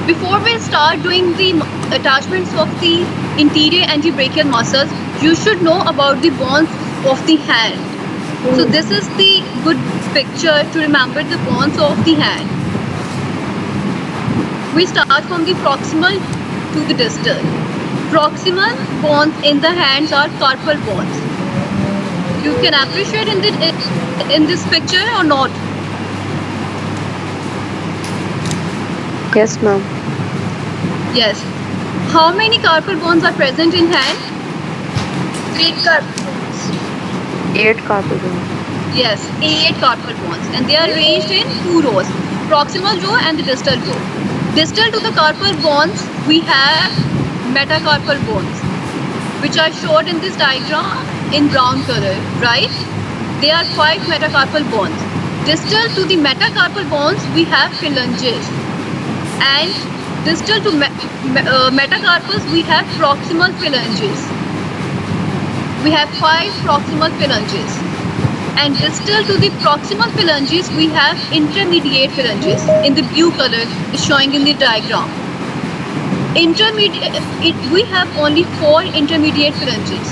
Before we start doing the attachments of the interior antebrachial muscles, you should know about the bones of the hand. So this is the good picture to remember the bones of the hand. We start from the proximal to the distal. Proximal bones in the hands are carpal bones. You can appreciate in this picture or not? Yes, ma'am. Yes. How many carpal bones are present in hand? 8 carpal bones. 8 carpal bones. Yes, 8 carpal bones, and they are arranged in 2 rows, proximal row and the distal row. Distal to the carpal bones, we have metacarpal bones, which are shown in this diagram in brown color, right? There are 5 metacarpal bones. Distal to the metacarpal bones, we have phalanges, and distal to metacarpus, we have proximal phalanges. We have 5 proximal phalanges. And distal to the proximal phalanges, we have intermediate phalanges in the blue color is showing in the diagram. We have only 4 intermediate phalanges.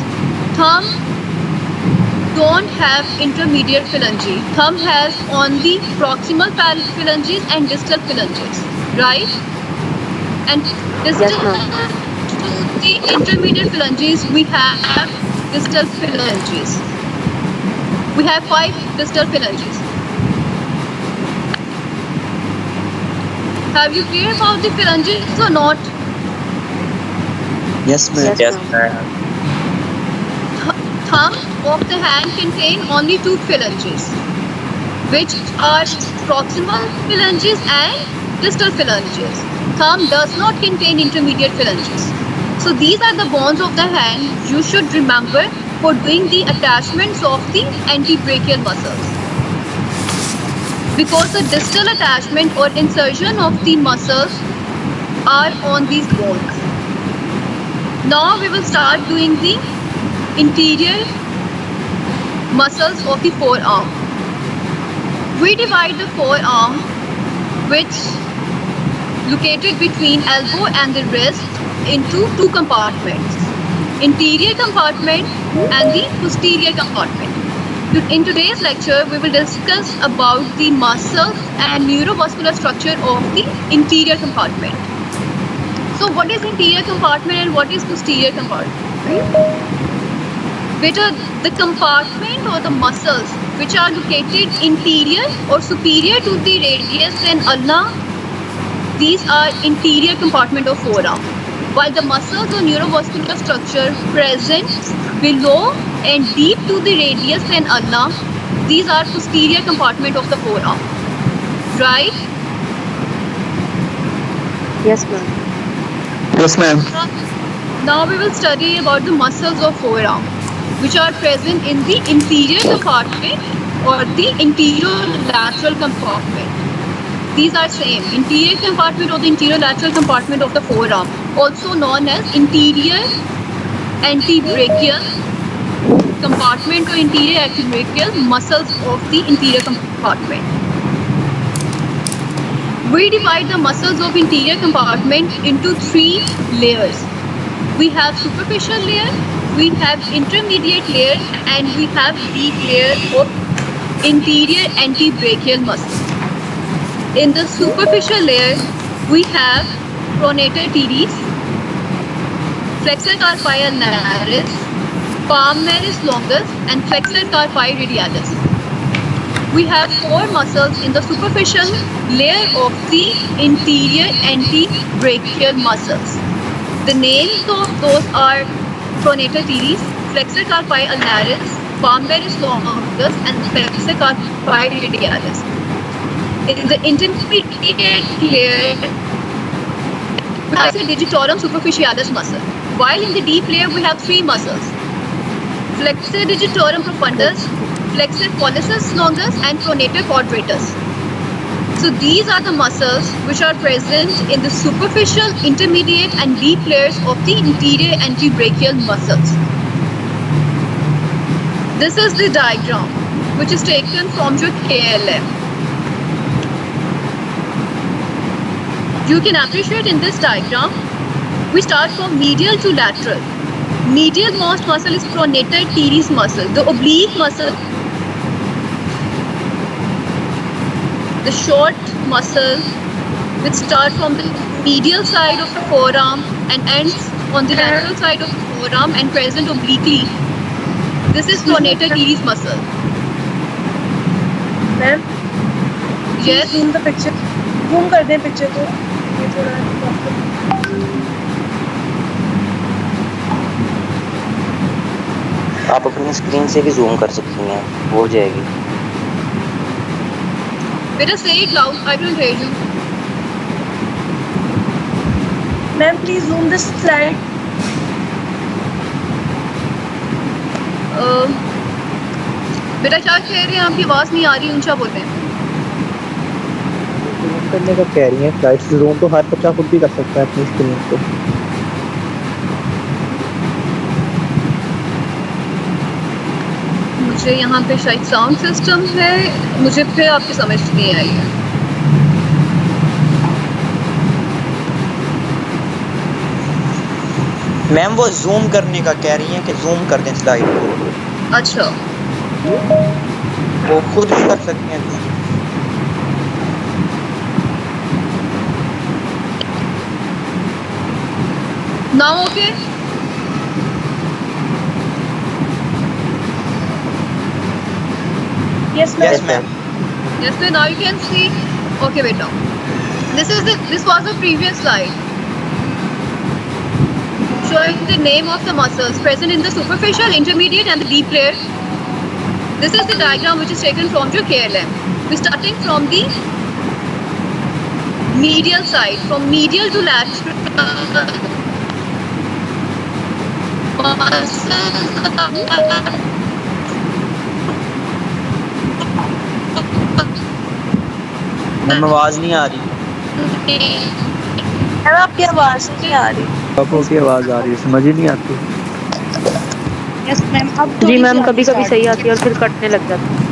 Thumb don't have intermediate phalange. Thumb has only proximal phalanges and distal phalanges, right? And distal to the intermediate phalanges, we have distal phalanges. We have 5 distal phalanges. Have you clear about the phalanges or not? Yes, ma'am. Yes, ma'am. Thumb of the hand contain only 2 phalanges, which are proximal phalanges and distal phalanges. Thumb does not contain intermediate phalanges. So these are the bones of the hand you should remember for doing the attachments of the antebrachial muscles. Because the distal attachment or insertion of the muscles are on these bones. Now we will start doing the interior muscles of the forearm. We divide the forearm, which located between elbow and the wrist, into 2 compartments. Interior compartment and the posterior compartment. In today's lecture, we will discuss about the muscles and neurovascular structure of the interior compartment. So what is interior compartment and what is posterior compartment? Beta, the compartment or the muscles which are located interior or superior to the radius and ulna, these are interior compartment of forearm. While the muscles or neurovascular structure present below and deep to the radius and ulna, these are posterior compartment of the forearm, right? Yes, ma'am. Yes, ma'am. Now we will study about the muscles of forearm, which are present in the interior compartment or the anterolateral compartment. These are same, interior compartment or the anterolateral compartment of the forearm, also known as interior antebrachial compartment or interior antebrachial muscles of the interior compartment. We divide the muscles of interior compartment into 3 layers. We have superficial layer, we have intermediate layer, and we have deep layer of interior antebrachial muscle. In the superficial layer, we have pronator teres, flexor carpi ulnaris, palmaris longus, and flexor carpi radialis. We have 4 muscles in the superficial layer of the interior antebrachial muscles. The names of those are pronator teres, flexor carpi ulnaris, palmaris longus, and flexor carpi radialis. In the intermediate layer, we have the digitorum superficialis muscle. While in the deep layer, we have 3 muscles: flexor digitorum profundus, flexor pollicis longus, and pronator quadratus. So these are the muscles which are present in the superficial, intermediate, and deep layers of the interior antebrachial muscles. This is the diagram which is taken from your KLM. You can appreciate in this diagram, we start from medial to lateral. Medial most muscle is pronator teres muscle, the oblique muscle, the short muscle which start from the medial side of the forearm and ends on the lateral side of the forearm and present obliquely. This is pronator teres muscle. Ma'am Yes. Zoom the picture, zoom कर दें picture को, ये थोड़ा आप अपनी screen से भी zoom कर सकती हैं, हो जाएगी। Better say it loud, I don't hear you. Ma'am please zoom this slide. बेटा क्या कह रहे हैं, आपकी आवाज़ नहीं आ रही, ऊंचा बोलें। जूम करने का कह रही है, स्लाइड से जूम तो हर बच्चा खुद भी कर सकता है अपनी स्क्रीन को। मुझे यहाँ पे शायद साउंड सिस्टम है, मुझे फिर आपकी समझ नहीं आई है। मैम वो जूम करने का कह रही हैं कि जूम कर दें स्लाइड को। अच्छा, वो खुद भी कर सकती हैं। now okay? Yes yes ma'am. Ma'am. Yes, sir, now you can see. Okay, beta. This was the previous slide showing the name of the muscles present in the superficial, intermediate, and the deep layer. This is the diagram which is taken from your KLM. We're starting from the medial side, from medial to lateral. Ma'am आवाज नहीं आ रही। Ma'am आपकी आवाज़ नहीं आ रही। पापा की आवाज आ रही है, समझ ही नहीं आती। यस मैम अब जी मैम, कभी कभी सही आती है और फिर कटने लग जाती है।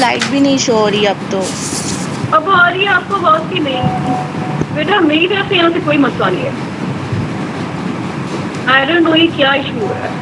स्लाइड भी नहीं शो हो रही अब तो। अब आ रही है आपको आवाज की नहीं? बेटा मेरी तरफ से यहाँ से कोई मसला नहीं है। आई डोंट नो ये क्या इशू है।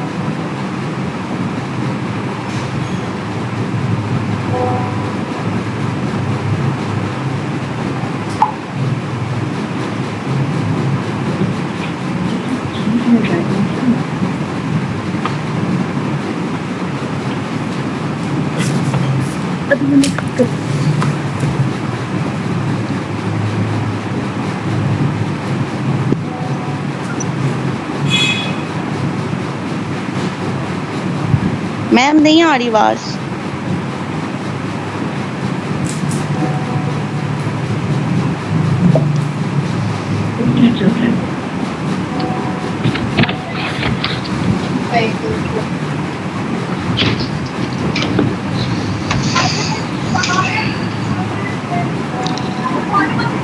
मैम नहीं आ रही आवाज।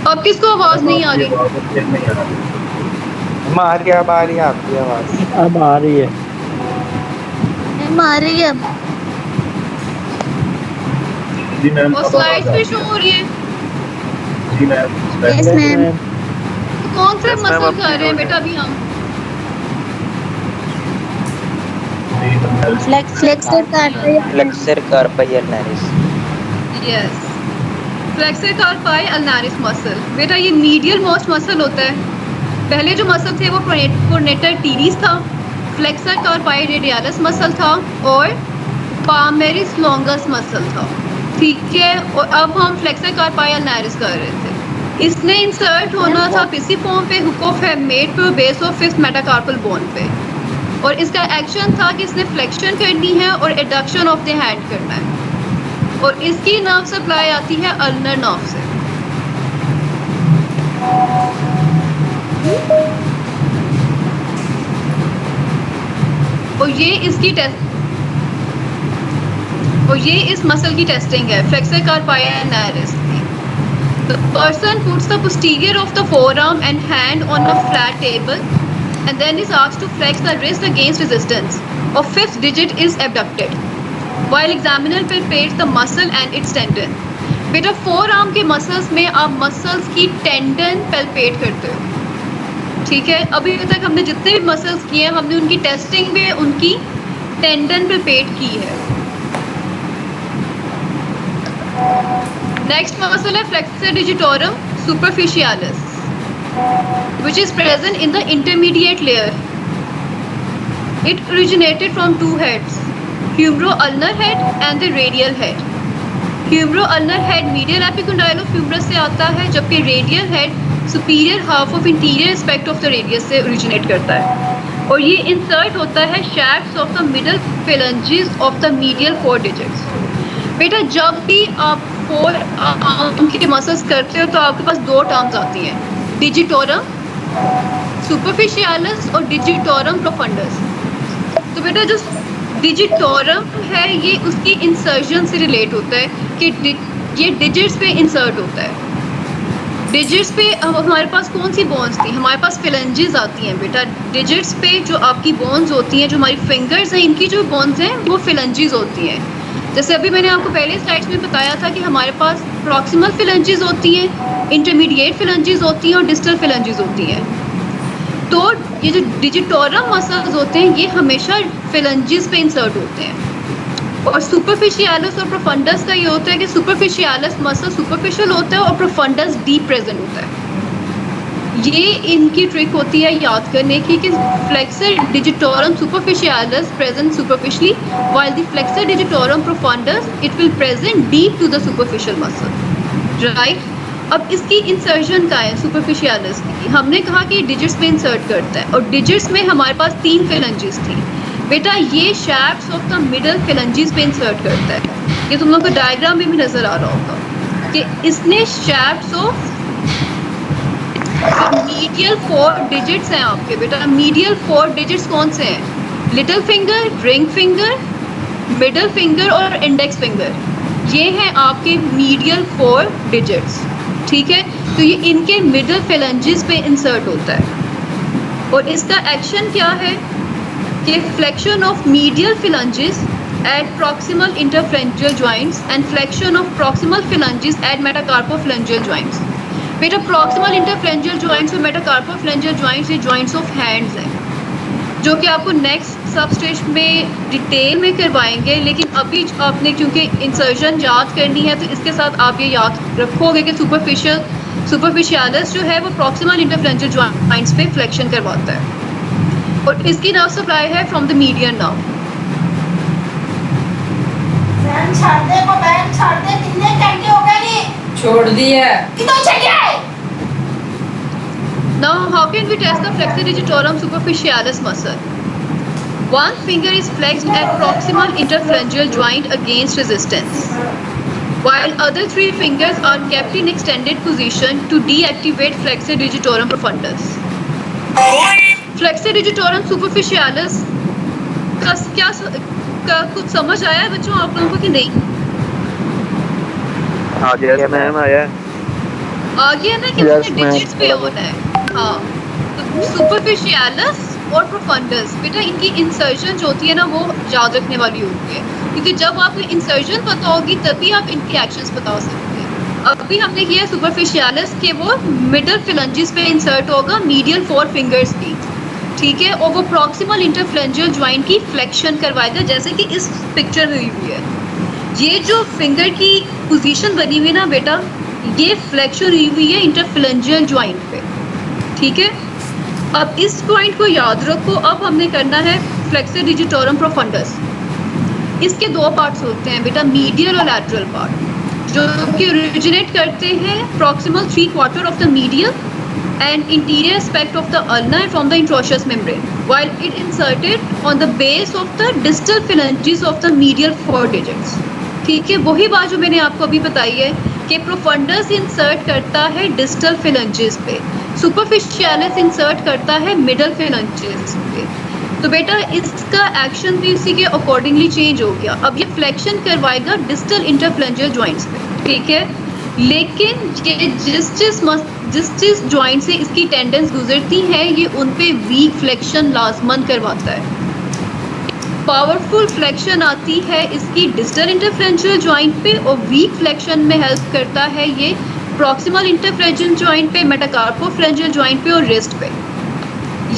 अब किसको आवाज नहीं आ रही? हमारी अब आ रही है आपकी आवाज। अब आ रही है। मैम आ रही है अब। और स्लाइड्स भी शो हो रही है। Yes ma'am. कौन से मसल कर रहे हैं बेटा अभी हम? Flexor कार्पी flexor कार्पी अल्नारिस। Yes, flexor कार्पी अल्नारिस muscle. बेटा ये मीडियल मोस्ट मसल होता है। पहले जो मसल थे वो प्रोनेटर टीरीज था, फ्लेक्सर कार्पी रेडियालिस मसल था और पामेरिस लॉन्गस मसल था। ठीक है, और अब हम फ्लेक्सर कार्पी अल्नारिस कर रहे थे। इसने इंसर्ट होना था पिसिफॉर्म पे, हुक ऑफ हेमेट पे और base of fifth metacarpal bone पे, और इसका एक्शन था कि इसने फ्लेक्शन करनी है और एडक्शन ऑफ द हैंड करना है, और इसकी नर्व सप्लाई आती है अल्नर नर्व से। और ये इस मसल की टेस्टिंग है, फ्लेक्सर कार्पी अल्नारिस की। The person puts the posterior of the forearm and hand on a flat table and then is asked to flex the wrist against resistance, or fifth digit is abducted, while examiner palpates the muscle and its tendon. बेटा four arm के muscles में आप muscles की tendon palpate करते हो, ठीक है। अभी तक हमने जितने भी मसल्स किए हैं हमने उनकी टेस्टिंग में उनकी टेंडन पैल्पेट की है। नेक्स्ट मसल है flexor digitorum सुपरफिशियालिस, which is present in the intermediate layer. It originated from two heads, humero-ulnar head and the radial head. Humero-ulnar head medial epicondyle of humerus से आता है, जबकि radial head superior half of interior aspect of the radius से originate करता है, और ये insert होता है shafts of the middle phalanges of the medial four digits. बेटा जब भी आप फोर आर्म के मसल्स करते हो तो आपके पास दो टर्म्स आती हैं, डिजिटोरम सुपरफिशियालिस और डिजिटोरम प्रोफंडस। तो बेटा जो डिजिटोरम है ये उसकी इंसर्जन से रिलेट होता है कि ये डिजिट्स पे इंसर्ट होता है। डिजिट्स पे अब हमारे पास कौन सी बोन्स थी, हमारे पास फिलेंजेस आती हैं बेटा। डिजिट्स पे जो आपकी बोन्स होती हैं, जो हमारी फिंगर्स हैं, इनकी जो बोन्स हैं वो फिलेंजेस होती हैं। जैसे अभी मैंने आपको पहले स्लाइड्स में बताया था कि हमारे पास प्रॉक्सिमल फिलेंजेस होती हैं, इंटरमीडिएट फिलेंजेस होती हैं और डिस्टल फिलेंजेस होती हैं। तो ये जो डिजिटोरम मसल्स होते हैं ये हमेशा फिलेंजेस पे इंसर्ट होते हैं, और सुपरफिशियालिस और प्रोफंडस का ये होता है कि सुपरफिशियालिस मसल सुपरफिशियल होता है और प्रोफंडस डीप प्रेजेंट होता है। ये इनकी ट्रिक होती है याद करने की कि flexor digitorum सुपरफिशियालिस present superficially, while the flexor digitorum profundus it will present deep to the superficial muscle, right? अब इसकी इंसर्जन का है सुपरफिशियालिस की, हमने कहा कि डिजिट्स में इंसर्ट करता है, और डिजिट्स में हमारे पास तीन फिलेंजेस थी बेटा। ये शैफ्ट्स ऑफ द मिडल फिलेंजेस पे इंसर्ट करता है। ये तुम लोग को डायग्राम में भी नजर आ रहा होगा कि इसने shafts of medial four digits हैं आपके बेटा। मीडियल फोर डिजिट्स कौन से हैं? Little finger, ring finger, middle finger और इंडेक्स फिंगर, ये हैं आपके मीडियल फोर डिजिट्स, ठीक है। तो ये इनके मिडल फिलेंजेस पे इंसर्ट होता है, और इसका एक्शन क्या है कि flexion of medial phalanges at proximal interphalangeal joints and flexion of proximal phalanges at metacarpophalangeal joints. बेटा प्रॉक्सिमल इंटरफ्रेंजियल जॉइंट्स और मेटाकार्पोफ्लेंजियल जॉइंट्स ये जॉइंट्स ऑफ हैंड्स हैं, जो कि आपको नेक्स्ट सब स्टेज में डिटेल में करवाएंगे, लेकिन अभी आपने क्योंकि इंसर्जन याद करनी है तो इसके साथ आप ये याद रखोगे कि सुपरफिशियालिस जो है वो प्रॉक्सिमल इंटरफ्रेंजियल जॉइंट्स पे फ्लेक्शन करवाता है, और इसकी नर्व सप्लाई है फ्रॉम द मीडियन नर्व। कितने घंटे हो गए नी? छोड़ दिया। कितना छड़िया है? Now, how can we test the flexor digitorum superficialis muscle? One finger is flexed at proximal interphalangeal joint against resistance, while other three fingers are kept in extended position to deactivate flexor digitorum profundus. Flexor digitorum superficialis का कुछ समझ आया है बच्चों आप लोगों को कि नहीं? आ गया मैम, आया आ गया ना कि Yes, उसने डिजिट्स पे होना है। हाँ, तो सुपरफिशियालिस और प्रोफंडस बेटा इनकी इंसर्जन जो होती है ना वो याद रखने वाली होती है, क्योंकि जब आपको इंसर्जन पता होगी तभी आप इनकी एक्शंस बता सकते हैं। अभी हमने किया है सुपरफिशियालिस के वो मिडल फिलेंजेस पे इंसर्ट होगा मीडियल फोर फिंगर्स की, ठीक है, और वो प्रॉक्सिमल इंटरफ्लेंजियल जॉइंट की फ्लेक्शन करवाएगा, जैसे कि इस पिक्चर में हुई है। ये जो फिंगर की पोजीशन बनी हुई है ना बेटा, ये फ्लेक्शन हुई हुई है इंटरफ्लेंजियल जॉइंट पे, ठीक है। अब इस पॉइंट को याद रखो। अब हमने करना है फ्लेक्सर डिजिटोरम प्रोफंडस। इसके दो पार्ट्स होते हैं बेटा, मीडियल और लैटरल पार्ट, जो कि ओरिजिनेट करते हैं proximal 3/4 of the medial and interior aspect of the ulna from the introitious membrane, while it inserted on the base of the distal phalanges of the medial four digits, ठीक है। वही बात जो मैंने आपको अभी बताई है कि प्रोफंडस इंसर्ट करता है डिस्टल फिलेंजेस पे, सुपरफिशियालिस इंसर्ट करता है मिडल फिलेंजेस पे। तो बेटा इसका एक्शन भी उसी के अकॉर्डिंगली चेंज हो गया। अब ये फ्लेक्शन करवाएगा डिस्टल इंटरफ्लेंजियल जॉइंट्स पे, ठीक है। लेकिन ये जिस जॉइंट से इसकी टेंडेंस गुजरती है ये उन पे वीक फ्लेक्शन लाजमन करवाता है। पावरफुल फ्लेक्शन आती है इसकी डिस्टल इंटरफ्रेंशियल जॉइंट पे और वीक फ्लेक्शन में हेल्प करता है ये प्रॉक्सिमल इंटरफ्रेंशियल जॉइंट पे, मेटाकार्पोफ्रेंशियल जॉइंट पे और रिस्ट पे।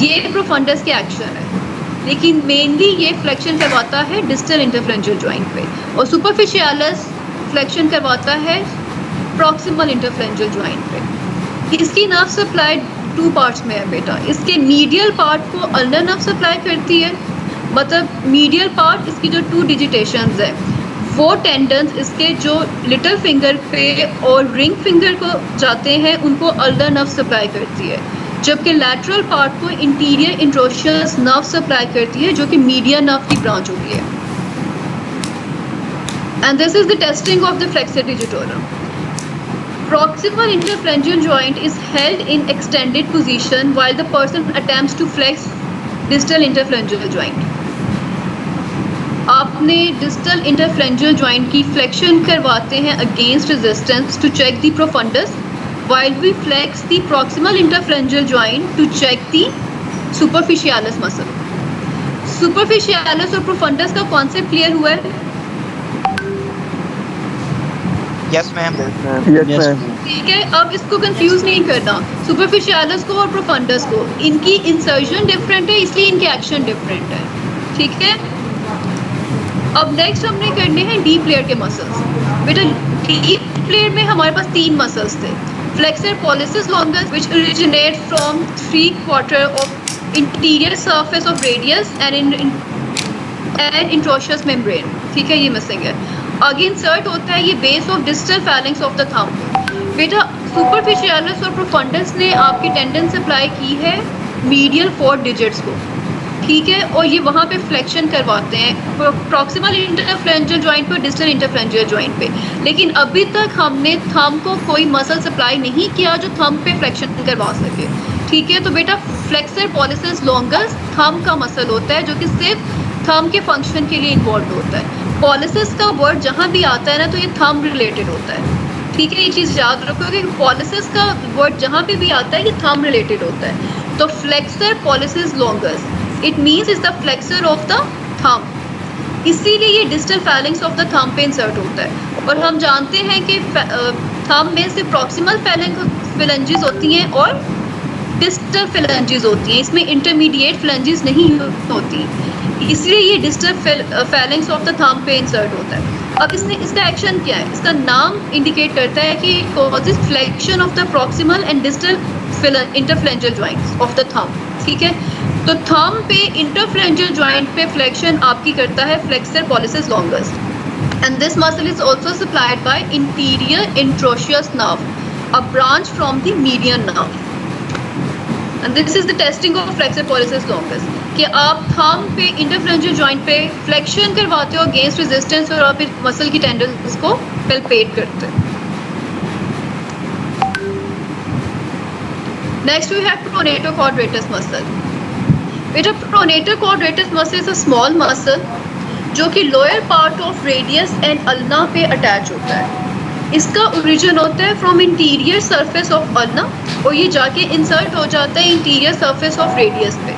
ये प्रोफंडस के एक्शन है, लेकिन मेनली ये फ्लेक्शन करवाता है डिस्टल इंटरफ्रेंशियल जॉइंट पे और सुपरफिशियलिस फ्लेक्शन करवाता है प्रॉक्सिमल इंटरफ्रेंशियल जॉइंट पे। इसकी नर्व सप्लाई 2 पार्ट्स में है बेटा। इसके मीडियल पार्ट को अल्नर नर्व सप्लाई करती है, मतलब मीडियल पार्ट इसकी जो 2 डिजिटेशंस है वो टेंडन्स इसके जो लिटिल फिंगर पे और रिंग फिंगर को जाते हैं उनको अल्नर नर्व सप्लाई करती है, जबकि लैटरल पार्ट को इंटीरियर इंट्रोशियस नर्व सप्लाई करती है जो कि मीडियन नर्व की ब्रांच होती है। And this is the testing of the flexor digitorum. Proximal interphalangeal joint is held in extended position while the person attempts to flex distal interphalangeal joint. आपने distal interphalangeal joint की flexion करवाते हैं against resistance to check the profundus, while we flex the proximal interphalangeal joint to check the superficialis muscle. Superficialis और profundus का concept clear हुआ है? Yes ma'am. Yes ma'am. ठीक है, अब इसको कंफ्यूज नहीं करना सुपरफिशियलिस को और प्रोफंडस को। इनकी इंसर्शन डिफरेंट है इसलिए इनके एक्शन डिफरेंट है। ठीक है, अब नेक्स्ट हमने करने हैं डीप लेयर के मसल्स। बेटा डीप लेयर में हमारे पास 3 मसल्स थे, flexor pollicis longus which originate from 3/4 of interior surface of radius and interosseous membrane. ठीक है, ये मिसिंग है। आगे इंसर्ट होता है ये base of distal feelings of the thumb. बेटा सुपरफिशियलिस और प्रोफंडस ने आपकी टेंडेंस अप्लाई की है मीडियल 4 डिजिट्स को। ठीक है, और ये वहाँ पे फ्लेक्शन करवाते हैं प्रॉक्सिमल इंटरफ्रेंशियल जॉइंट पे, डिस्टल इंटरफ्रेंशियल जॉइंट पे। लेकिन अभी तक हमने थंब को कोई मसल सप्लाई नहीं किया जो थंब पे फ्लेक्शन करवा सके। ठीक है, तो बेटा फ्लेक्सर पॉलिसिस लॉन्गस थंब का मसल होता है जो कि सिर्फ थंब के फंक्शन के लिए इन्वॉल्व होता है। पॉलिसिस का वर्ड जहाँ भी आता है ना तो ये थंब रिलेटेड होता है। ठीक है, ये चीज़ याद रखो कि पॉलिसिस का वर्ड जहाँ पे भी आता है ये थंब रिलेटेड होता है। तो flexor pollicis longus it means is the flexor of the thumb, इसीलिए ये distal feelings of the thumb पे इंसर्ट होता है। और हम जानते हैं कि थंब में से प्रॉक्सिमल फिलेंजेस होती हैं और डिस्टल फिलेंजेस होती हैं, इसमें इंटरमीडिएट फिलेंजेस नहीं होती, इसलिए ये distal feelings of the thumb पे इंसर्ट होता है। अब इसका एक्शन क्या है? इसका नाम इंडिकेट करता है कि causes flexion of the proximal and distal interphalangeal joints of the thumb. ठीक है, तो थंब पे इंटरफ्रेंशियल जॉइंट पे फ्लेक्शन आपकी करता है flexor pollicis longus, and this muscle is also supplied by interior interosseous nerve, a branch from the median nerve. And this is the testing of flexor pollicis longus कि आप thumb पे इंटरफ्रेंशियल joint पे flexion करवाते हो against resistance और आप muscle की tendencies को पेल्पेट करते हो। Next we have pronator quadratus muscle. बेटा pronator quadratus muscle is a small muscle जो कि lower part of radius and ulna पे अटैच होता है। इसका ओरिजिन होता है from interior surface of ulna और ये जाके इंसर्ट हो जाता है इंटीरियर सरफेस ऑफ रेडियस पे।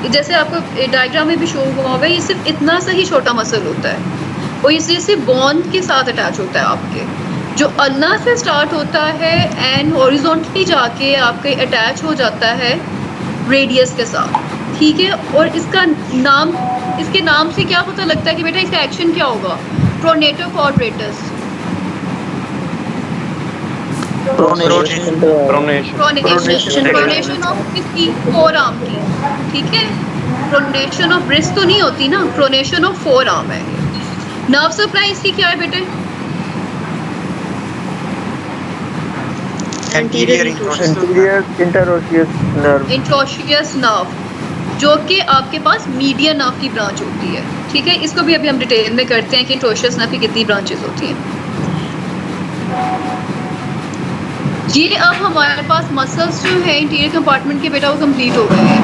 जैसे आपको डायग्राम में भी शो हुआ होगा, ये सिर्फ इतना सा ही छोटा मसल होता है और इसे सिर्फ बोन के साथ अटैच होता है आपके, जो अल्ना से स्टार्ट होता है एंड हॉरिजॉन्टली जाके आपके अटैच हो जाता है रेडियस के साथ। ठीक है, और इसके नाम से क्या पता लगता है कि बेटा इसका एक्शन क्या होगा? प्रोनेटर क्वाड्रेटस, प्रोनेशन ऑफ किसकी? फोर आर्म की। ठीक है, प्रोनेशन ऑफ रिस्ट तो नहीं होती ना, प्रोनेशन ऑफ फोर आर्म है। नर्व सप्लाई इसकी क्या है बेटे? एंटीरियर इंट्रोशियस नर्व, जो कि आपके पास मीडियन नर्व की ब्रांच होती है। ठीक है, इसको भी अभी हम डिटेल में करते हैं कि इंट्रोशियस नर्व की कितनी ब्रांचेस होती हैं। ये अब हमारे पास मसल्स जो है इंटीरियर कंपार्टमेंट के बेटा वो कंप्लीट हो गए हैं।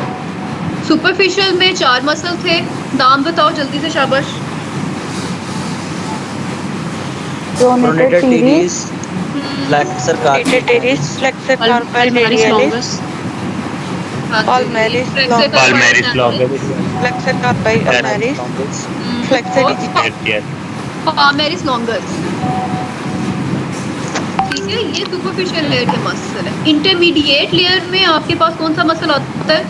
सुपरफिशियल में 4 मसल थे, नाम बताओ जल्दी से, शाबाश। Pronator teres, flexor Pituitaris, flexor carpi radialis, palmaris longus, flexor carpi ulnaris, flexor digitalis. Palmaris longus. ठीक है, ये सुपरफिशियल लेयर के मसल है। इंटरमीडिएट लेयर में आपके पास कौन सा मसल आता है?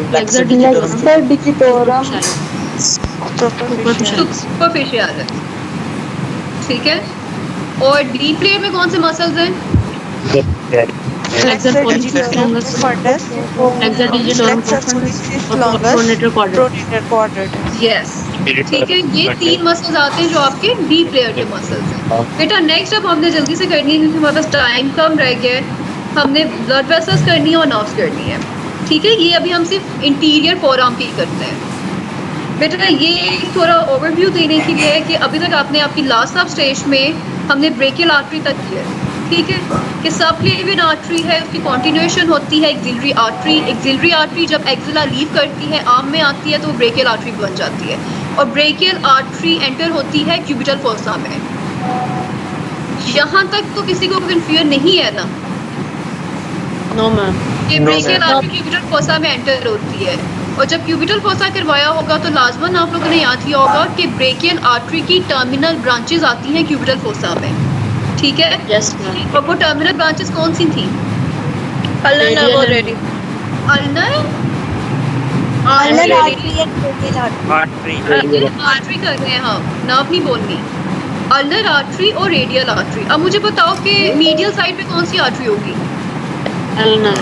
Flexor digitorum, superficial. सुपरफिशियल। ठीक है, और डीप लेयर में कौन से मसल्स हैं? Flexor digitorum fundus, flexor pollicis longus, pronator quadratus. Yes, ठीक है, ये 3 मसल्स आते हैं जो आपके डीप लेयर के मसल्स हैं। बेटा नेक्स्ट अब हमने जल्दी से करनी है क्योंकि हमारे पास टाइम कम रह गया है। हमने ब्लड वेसल्स करनी है और नर्व्स करनी है। ठीक है, ये अभी हम सिर्फ इंटीरियर फोरआर्म की करते हैं। बेटा ये थोड़ा ओवरव्यू देने के लिए है कि अभी तक आपने आपकी लास्ट सब स्टेज में हमने ब्रेकियल आर्टरी तक किया है। ठीक है, कि सबक्लेवियन आर्टरी है, उसकी कॉन्टिन्यूएशन होती है एक्सिलरी आर्टरी। एक्सिलरी आर्टरी जब एक्सिला लीव करती है, आर्म में आती है, तो वो ब्रेकियल आर्टरी बन जाती है। और ब्रेकियल आर्टरी एंटर होती है क्यूबिटल फोसा में। यहाँ तक तो किसी को कंफ्यूजन नहीं है ना? No ma'am. कि ब्रेकियल आर्टरी क्यूबिटल फोसा में एंटर होती है। और जब क्यूबिटल फोसा करवाया होगा तो लाजमन आप लोगों ने याद किया होगा कि ब्रेकियल आर्टरी की टर्मिनल ब्रांचेस आती हैं क्यूबिटल फोसा में। ठीक है, यस मैम। और वो टर्मिनल ब्रांचेस कौन सी थी? अल्नर और रेडी अल्नर आर्टरी कर रहे हैं हम, नाम नहीं बोलनी। अल्नर आर्टरी और रेडियल आर्टरी। अब मुझे बताओ कि मीडियल साइड पे कौन सी आर्टरी होगी? अल्नर।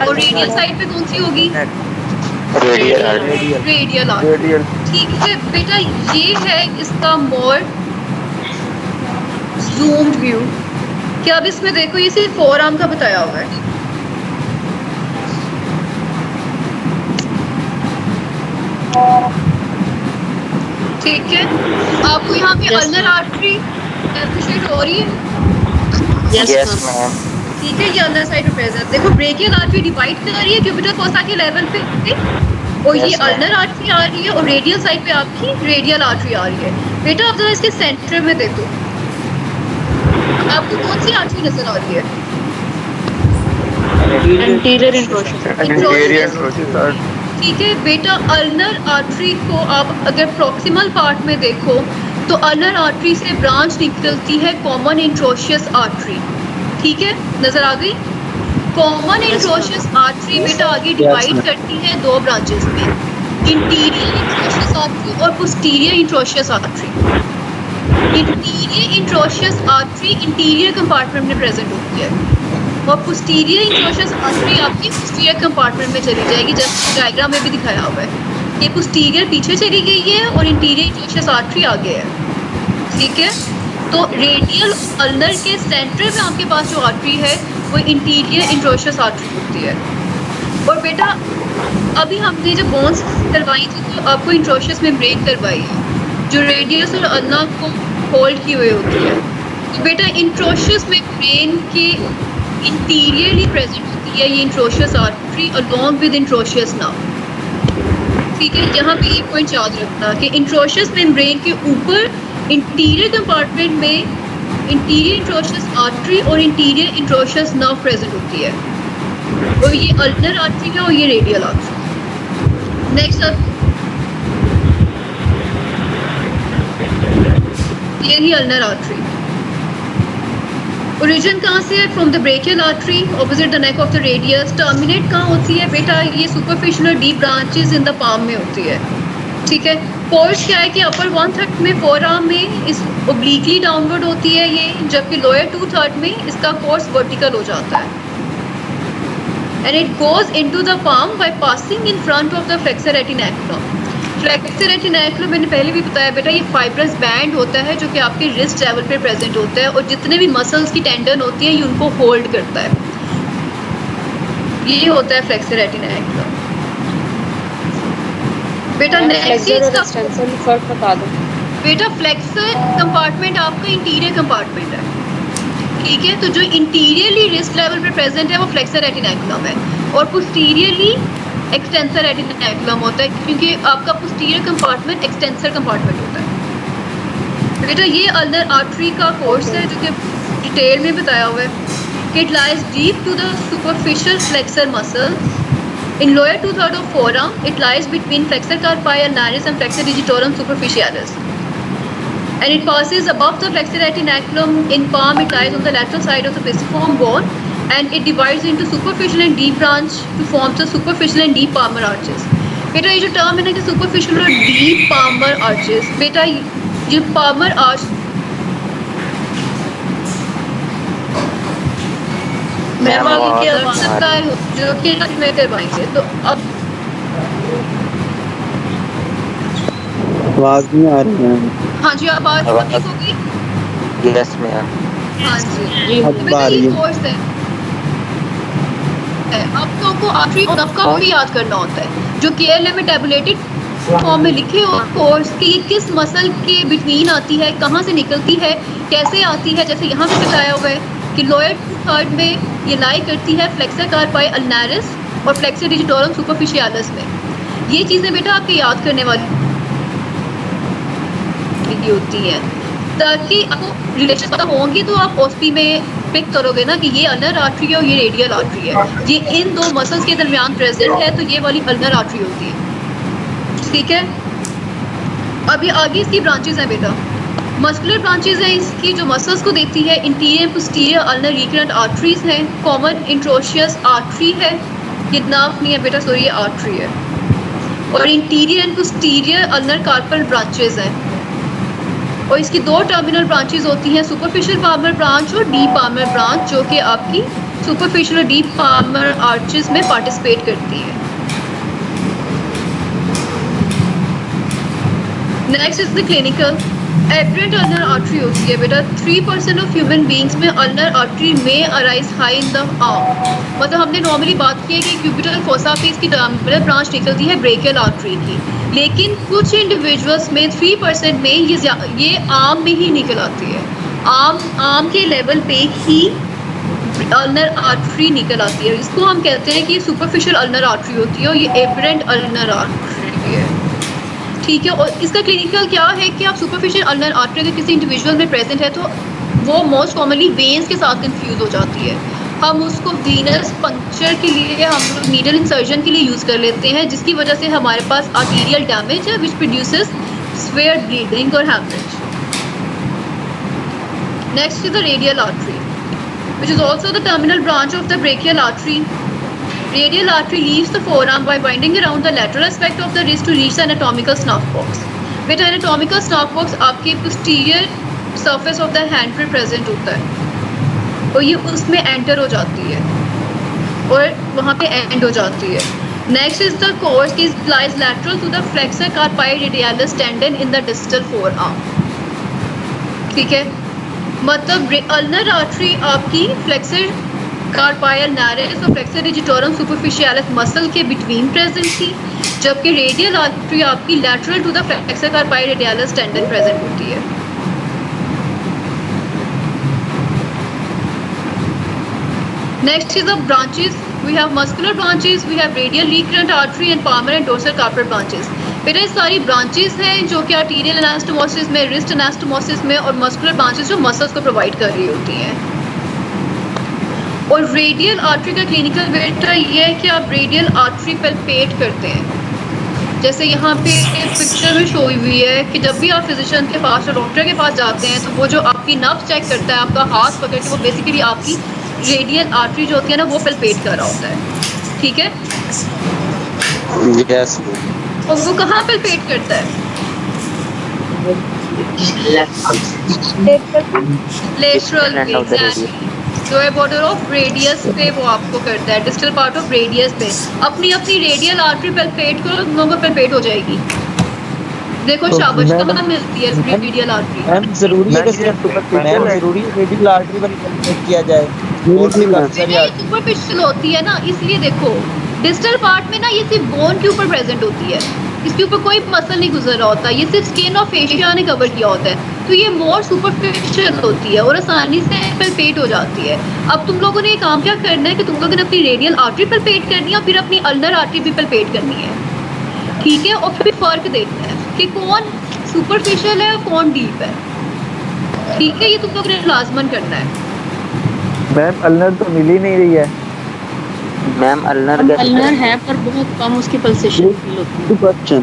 और रेडियल साइड पे कौन सी होगी? Radial artery. ठीक है बेटा, ये है इसका मोर zoomed व्यू। क्या अब इसमें देखो, ये सिर्फ फोरआर्म का बताया हुआ है। ठीक है, आपको यहाँ पे अल्नर आर्टरी एप्रिशिएट हो रही है? Yes ma'am. ठीक है, ये अल्नर साइड पे प्रेजेंट। देखो ब्रेकियल आर्टरी डिवाइड कर रही है क्यूबिटल फोसा के लेवल पे, और ये अल्नर आर्टरी आ रही है, और रेडियल साइड पे आपकी रेडियल आर्टरी आ रही है। बेटा अब जरा इसके सेंटर में देखो, आपको कौन सी आर्टरी नजर आ रही है? Anterior interosseous. ठीक है बेटा, अल्नर आर्टरी को आप अगर प्रॉक्सिमल पार्ट में देखो तो अल्नर आर्टरी से ब्रांच निकलती है कॉमन इंट्रोशियस आर्टरी। ठीक है, नजर आ गई? कॉमन इंट्रोशियस आर्टरी बेटा आगे डिवाइड करती है 2 ब्रांचेस में, इंटीरियर इंट्रोशियस आर्टरी और posterior interosseous artery. Interior interosseous artery interior compartment में प्रेजेंट होती है, और पोस्टीरियर इंट्रोशियस आर्टरी आपकी पोस्टीरियर कंपार्टमेंट में चली जाएगी, जैसे डायग्राम में भी दिखाया हुआ है। ये पोस्टीरियर पीछे चली गई है और इंटीरियर इंट्रोशियस आर्टरी आगे है। ठीक है, तो रेडियल अल्नर के सेंटर में आपके पास जो आर्टरी है वो इंटीरियर इंट्रोशियस आर्टरी होती है। और बेटा अभी हमने जो बोन्स करवाई थी तो आपको इंट्रोशियस में ब्रेक करवाई है, जो रेडियस और अल्ना को होल्ड की हुई होती है। तो बेटा इंट्रोशियस में ब्रेन के इंटीरियरली प्रेजेंट होती है ये interosseous artery along with interosseous nerve. ठीक है, यहाँ पे एक पॉइंट याद रखना कि इंट्रोशियस मेम्ब्रेन के ऊपर इंटीरियर कंपार्टमेंट में इंटीरियर इंट्रोशियस आर्टरी और इंटीरियर इंट्रोशियस नर्व प्रेजेंट होती है, और ये अल्नर आर्टरी है और ये रेडियल आर्टरी। नेक्स्ट अब ये ही अल्नर आर्टरी। ओरिजिन कहाँ से है? From the brachial artery opposite the neck of the radius. Terminate कहाँ होती है बेटा? ये superficial deep branches in the palm में होती है। ठीक है, कोर्स क्या है कि अपर 1/3 में फोरआर्म में इस ओब्लिकली डाउनवर्ड होती है ये, जबकि लोअर 2/3 में इसका कोर्स वर्टिकल हो जाता है। And it goes into the palm by passing in front of the flexor retinaculum. Flexor retinaculum मैंने पहले भी बताया बेटा, ये फाइब्रस बैंड होता है जो कि आपके रिस्ट लेवल पे प्रेजेंट होता है, और जितने भी मसल्स की टेंडन होती है ये उनको होल्ड करता है। ये होता है फ्लेक्सर रेटिनैकुलम। बेटा नेक्स्ट इसका फर्क बता दो। बेटा फ्लेक्सर कंपार्टमेंट आपका इंटीरियर कंपार्टमेंट है। ठीक है, तो जो इंटीरियरली रिस्ट लेवल पे प्रेजेंट है वो फ्लेक्सर रेटिनैकुलम है, और पोस्टीरियरली एक्सटेंसर रेटिनैकुलम होता है, क्योंकि आपका पोस्टीरियर कंपार्टमेंट एक्सटेंसर कंपार्टमेंट होता है। बेटा ये अल्नर आर्टरी का कोर्स है जो कि डिटेल में बताया हुआ है कि it lies deep to the superficial flexor muscle in lower 2/3 of forearm. It lies between flexor carpi ulnaris and flexor digitorum superficialis. And it passes above the flexor retinaculum. In palm, it lies on the lateral side of the pisiform bone, and it divides into superficial and deep branch to form the superficial and deep palmar arches. बेटा ये जो term है ना कि superficial और deep palmar arches, बेटा ये palmar arch ma'am आगे की आवाज सकता है जो कि में करवाएंगे। तो अब आवाज नहीं आ रही है। हाँ जी आप आवाज ठीक होगी। Yes ma'am. हाँ जी अब बेटा आ रही ये है। कोर्स है अब तो आपको आखिरी और आपका भी याद करना होता है जो केएलएम में टैबुलेटेड फॉर्म में लिखे हो कोर्स कि ये किस मसल के बिटवीन आती है, कहाँ से निकलती है, कैसे आती है। जैसे यहाँ पे बताया हुआ है कि लोअर 2/3 में ये लाई करती है फ्लेक्सर कार्पाई अल्नारिस और फ्लेक्सर डिजिटोरम सुपरफिशियालिस में। ये चीज़ें बेटा आपके याद करने वाली होती हैं ताकि आपको रिलेशन पता होंगे तो आप ओस्पी में पिक करोगे ना कि ये अल्नर आर्टरी है और ये रेडियल आर्टरी है। ये इन दो मसल्स के दरमियान प्रेजेंट है तो ये वाली अल्नर आर्टरी होती है। ठीक है, अब ये आगे इसकी ब्रांचेस हैं बेटा। मस्कुलर ब्रांचेस हैं इसकी जो मसल्स को देती है। Interior posterior ulnar recurrent arteries हैं। कॉमन इंट्रोशियस आर्टरी है, ये नाफ नहीं है बेटा सॉरी ये आर्टरी है। और anterior and posterior ulnar carpal branches हैं और इसकी दो टर्मिनल ब्रांचेस होती हैं सुपरफिशियल पाल्मर ब्रांच और डीप पाल्मर ब्रांच जो कि आपकी सुपरफिशियल और डीप पाल्मर आर्चेस में पार्टिसिपेट करती है। Next is the clinical apparent ulnar artery होती है बेटा। 3% ऑफ ह्यूमन बींग्स में अल्नर आर्टरी में arise high in the arm. मतलब हमने नॉर्मली बात की है कि क्यूबिटल फोसा पे इसकी टर्मिनल ब्रांच निकलती है ब्रेकियल आर्टरी की, लेकिन कुछ इंडिविजुअल्स में 3% में ये आर्म में ही निकल आती है। आर्म के लेवल पे ही अल्नर आर्टरी निकल आती है। इसको हम कहते हैं कि सुपरफिशियल अल्नर आर्टरी होती है और ये एपरेंट अल्नर आर्टरी है। ठीक है, और इसका क्लिनिकल क्या है कि आप सुपरफिशियल अल्नर आर्टरी अगर किसी इंडिविजुअल में प्रेजेंट है तो वो मोस्ट कॉमनली वेन्स के साथ कंफ्यूज हो जाती है। हम उसको वीनस पंक्चर के लिए हम लोग नीडल इंसर्जन के लिए यूज़ कर लेते हैं जिसकी वजह से हमारे पास आर्टीरियल डैमेज है विच प्रोड्यूसेस स्वेयर ब्लीडिंग और haemorrhage. Next is the radial artery which is also the terminal branch of the brachial artery. Radial artery leaves the forearm by winding around the lateral aspect of the wrist to reach the anatomical snuff box. बेटा anatomical snuff box आपके posterior surface of the hand पे present होता है और ये उसमें enter हो जाती है और वहाँ पे end हो जाती है। Next is the course is lies lateral to the flexor carpi radialis tendon in the distal forearm. ठीक है, मतलब अल्नर आर्टरी आपकी फ्लेक्सर कार्पाई अल्नारिस और फ्लेक्सर डिजिटोरम सुपरफिशियालिस मसल के बिटवीन प्रेजेंट थी, जबकि रेडियल आर्टरी आपकी lateral to the flexor carpi radialis tendon present होती है। Next is the branches we have muscular branches, we have radial recurrent artery and palmar and dorsal carpal branches. बेटा ये सारी branches हैं जो कि आर्टीरियल एनास्टोमोसिस में, रिस्ट एनास्टोमोसिस में और मस्कुलर ब्रांचेस जो मसल्स को प्रोवाइड कर रही होती हैं। और रेडियल आर्टरी का क्लिनिकल बेटा ये है कि आप रेडियल आर्टरी पल्पेट करते हैं। जैसे यहाँ पे पिक्चर में शो हुई है कि जब भी आप फिजिशियन के पास और डॉक्टर के पास जाते हैं तो वो जो आपकी नब्ज चेक करता है आपका हाथ पकड़ के वो बेसिकली आपकी रेडियल आर्टरी जो होती है ना वो पल्पेट कर रहा होता है। ठीक है, यस और वो कहाँ पे पेट करता है? लेटरल जो है बॉर्डर ऑफ रेडियस पे वो आपको करता है, डिस्टल पार्ट ऑफ रेडियस पे। अपनी अपनी रेडियल आर्टरी पल्पेट करो, तुम लोगों को पल्पेट हो जाएगी। देखो तो शाबाश, मैम- कहाँ मिलती है इसकी रेडियल आर्टरी? मैम जरूरी है कि सिर्फ मैम जरूरी है रेडियल आर्टरी पर कंप्लीट किया जाए और भी काफी सारी ये सुपरफिशियल होती है ना, इसलिए देखो डिस्टल पार्ट में ना ये सिर्फ बोन के ऊपर प्रेजेंट होती है, इसके ऊपर कोई मसल नहीं गुजर रहा होता, ये सिर्फ स्किन और फेशिया ने कवर किया होता है, तो ये मोर सुपरफिशियल होती है और आसानी से पल्पेट हो जाती है। अब तुम लोगों ने ये काम क्या करना है कि तुम लोगों ने अपनी रेडियल आर्टरी पल्पेट करनी है और फिर अपनी अल्नर आर्टरी भी पल्पेट करनी है। ठीक है, और फिर फर्क देखना है कि कौन सुपरफिशियल है और कौन डीप है। ठीक है, ये तुम लोगों ने लाजमन करना है। मैम अल्नर तो मिल ही नहीं रही है। मैम अल्नर अल्नर है पर बहुत कम उसकी पल्सेशन फील होती है। क्वेश्चन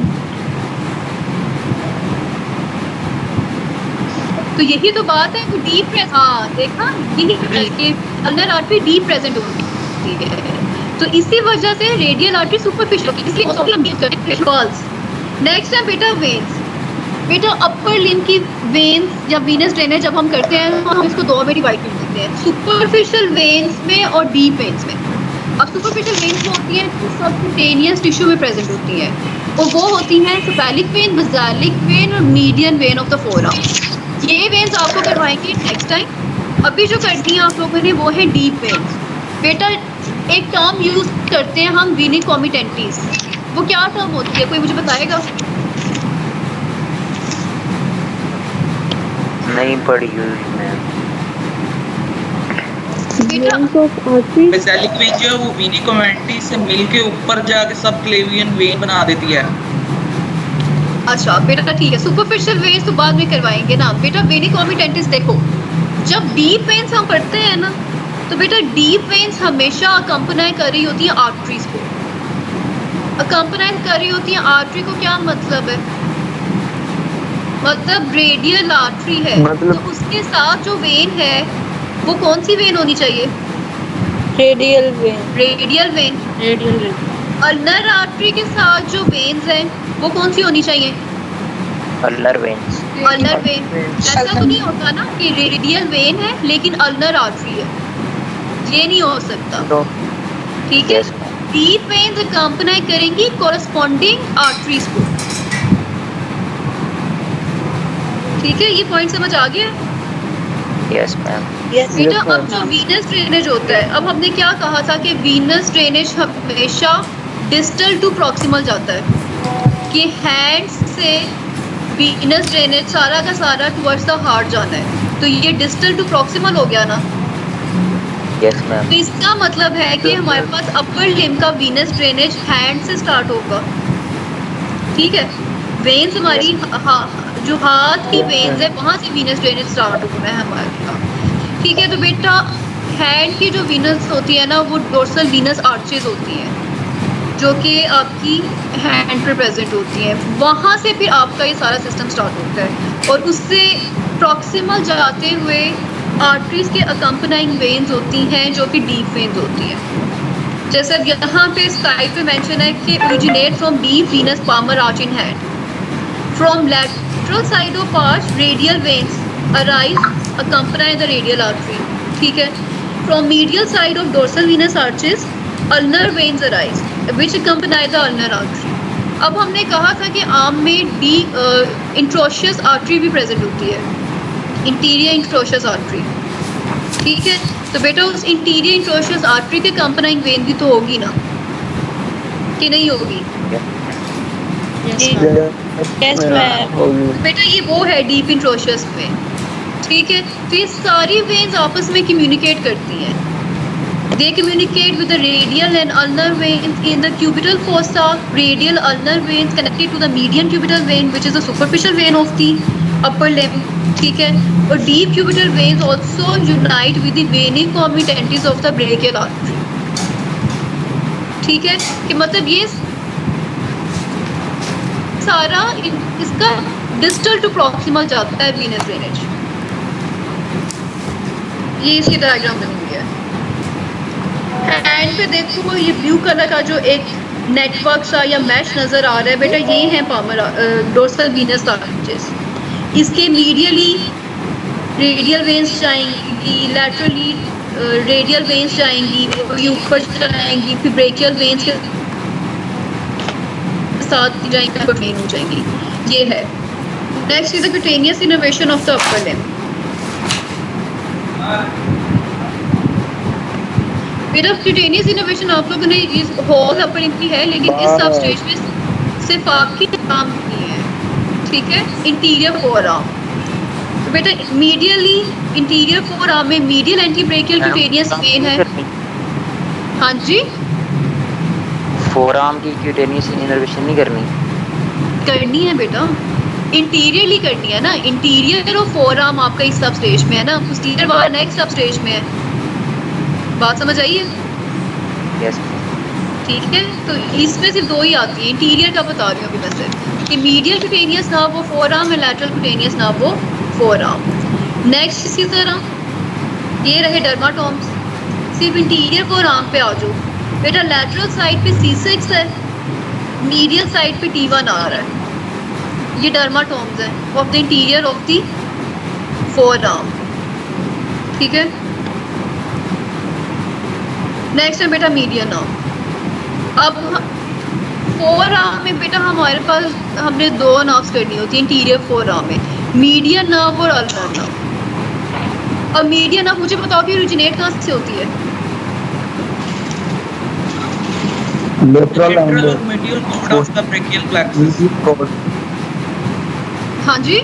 तो यही तो बात है, वो डीप प्रेस, हाँ देखा, यही है कि अल्नर आर्टरी डीप प्रेजेंट होती है, तो इसी वजह से रेडियल आर्टरी सुपरफिशियल होती है, इसलिए उसको लंबी करते हैं वॉल्स। नेक्स्ट है बेटा वेन्स। बेटा अपर लिम्ब की वेन्स या वीनस ड्रेनेज जब हम करते हैं तो हम इसको दो में डिवाइड कर देते हैं, सुपरफिशियल वेन्स में और डीप वेन्स में। अब सुपरफिशियल वेन्स जो होती हैं तो सबक्यूटेनियस टिश्यू में प्रेजेंट होती हैं, और वो होती हैं सेफेलिक वेन, बेसालिक वेन और median when of the forearm. ये वेन्स आपको करवाएंगे नेक्स्ट टाइम। अभी जो करनी है आप लोगों ने वो है डीप वेन्स। बेटा एक टर्म यूज करते हैं हम, वीनी कॉमिटेंटिस, वो क्या टर्म होती है, कोई मुझे बताएगा? नहीं पढ़ी हुई मैम। बेटा बेसालिक वेन जो है वो वीनी कॉमिटेंटिस से मिल के ऊपर जाके सब क्लेवियन वेन बना देती है। अच्छा बेटा ठीक है, सुपरफिशियल वेन्स तो बाद में करवाएंगे ना। बेटा वेनी कॉमिटेंटिस देखो, जब डीप वेन्स हम पढ़ते हैं ना तो बेटा डीप वेन्स हमेशा अकम्पनाई कर रही होती है आर्टरीज को, अकम्पनाई कर रही होती है आर्टरी को। क्या मतलब है? मतलब रेडियल आर्टरी है, मतलब तो उसके साथ जो वेन है वो कौन सी वेन होनी चाहिए? Radial when. Radial when. Radial when. Ulnar artery के साथ जो वेन्स हैं वो कौन सी होनी चाहिए? Ulnar veins. Ulnar when. ऐसा तो नहीं होता ना कि रेडियल वेन है लेकिन अल्नर आर्टरी है, ये नहीं हो सकता। तो ठीक है, डीप वेन्स अकम्पनाई करेंगी कॉरस्पॉन्डिंग आर्टरीज को। ठीक है, ये पॉइंट समझ आ गया? Yes ma'am. बेटा अब जो वीनस ड्रेनेज होता है, अब हमने क्या कहा था कि वीनस ड्रेनेज हमेशा डिस्टल टू प्रॉक्सिमल जाता है, कि हैंड्स से वीनस ड्रेनेज सारा का सारा टुवर्ड्स द हार्ट जाना है, तो ये डिस्टल टू प्रॉक्सिमल हो गया ना। Yes ma'am. तो इसका मतलब है कि हमारे पास अपर लिम्ब का वीनस ड्रेनेज हैंड से स्टार्ट होगा। ठीक है, वेन्स हमारी जो हाथ की वेन्स है वहां से वीनस ड्रेनेज स्टार्ट होना है हमारा। ठीक है, तो बेटा हैंड की जो वीनस होती है ना वो डोर्सल वीनस आर्चेज होती हैं, जो कि आपकी हैंड पर प्रेजेंट होती हैं, वहाँ से फिर आपका ये सारा सिस्टम स्टार्ट होता है, और उससे प्रॉक्सिमल जाते हुए आर्टरीज के अकम्पनाइंग वेन्स होती हैं जो कि डीप वेन्स होती हैं। जैसे अब यहाँ पे स्लाइड पे मेंशन है कि originate from deep venous palmar arch in hand, from lateral side of arch radial veins arise accompany the radial artery. ठीक है, from medial side of dorsal venous arches ulnar veins arise which accompany the ulnar artery. अब हमने कहा था कि arm में the interosseous artery भी present होती है, इंटीरियर इंट्रोशियस आर्टरी। ठीक है, तो बेटा उस इंटीरियर इंट्रोशियस आर्टरी के अकम्पनाइंग वेन भी तो होगी ना, कि नहीं होगी? Yes ma'am. बेटा ये वो है डीप इंट्रोशियस वेन। ठीक है, तो ये सारी वेन्स आपस में कम्युनिकेट करती हैं। They communicate with the radial and ulnar veins in the cubital fossa. Radial ulnar veins connected to the median cubital vein, which is the superficial vein of the upper limb. ठीक है, और deep cubital veins also unite with the veiny committantes of the brachial artery. ठीक है, कि मतलब ये सारा इसका distal to proximal जाता है venous drainage। ये इसकी डायग्राम बनी हुई है। हैंड पे देखो ये ब्लू कलर का जो एक नेटवर्क सा या मैश नजर आ रहा है बेटा, ये है पामर डोर्सल वीनस आर्चेस। इसके मीडियली रेडियल वेन्स जाएंगी, लैटरली रेडियल वेन्स जाएंगी, ये ऊपर जाएंगी, फिर ब्रेकियल वेन्स के साथ जाएंगी, वेन हो जाएंगी। ये है। Next is the cutaneous innervation of the upper limb. बेटा क्यूटेनियस इनर्वेशन आप लोगों ने इस होल अपर लिम्ब की है, लेकिन इस सब स्टेज में सिर्फ आपकी काम की है। ठीक है, इंटीरियर फोरआर्म। तो बेटा मीडियली इंटीरियर फोरआर्म में मीडियल एंटीब्रेकियल क्यूटेनियस वेन है। हाँ जी, फोरआर्म की क्यूटेनियस इनर्वेशन नहीं करनी है बेटा, इंटीरियरली करनी है ना। इंटीरियर और फोरआर्म आपका इस सब स्टेज में है ना, पोस्टीरियर वाला नेक्स्ट सब स्टेज में है। बात समझ आई है? यस ठीक है, तो इसमें सिर्फ दो ही आती है। इंटीरियर का बता रही हूँ अभी मैं सिर्फ कि मीडियल क्यूटेनियस नर्व वो फोर आर्म है, लैटरल क्यूटेनियस नर्व वो फोर आर्म। नेक्स्ट इसी तरह ये रहे डर्माटोम्स। सिर्फ इंटीरियर फोर आर्म पे आ जाओ बेटा। लैटरल साइड पे C6 है, मीडियल साइड पे T1 आ रहा है। ये डर्माटोम्स हैं of the interior of the four arm. ठीक है, नेक्स्ट है बेटा मीडियन नर्व। अब फोर आर्म में बेटा हमारे पास हमने दो नर्व्स करनी होती है इंटीरियर फोर आर्म में, मीडियन नर्व और अल्नर नर्व। अब मीडियन नर्व मुझे बताओ कि ओरिजिनेट कहाँ से होती है? lateral and lateral or medial chord of the brachial plexus. medial cord. हाँ जी,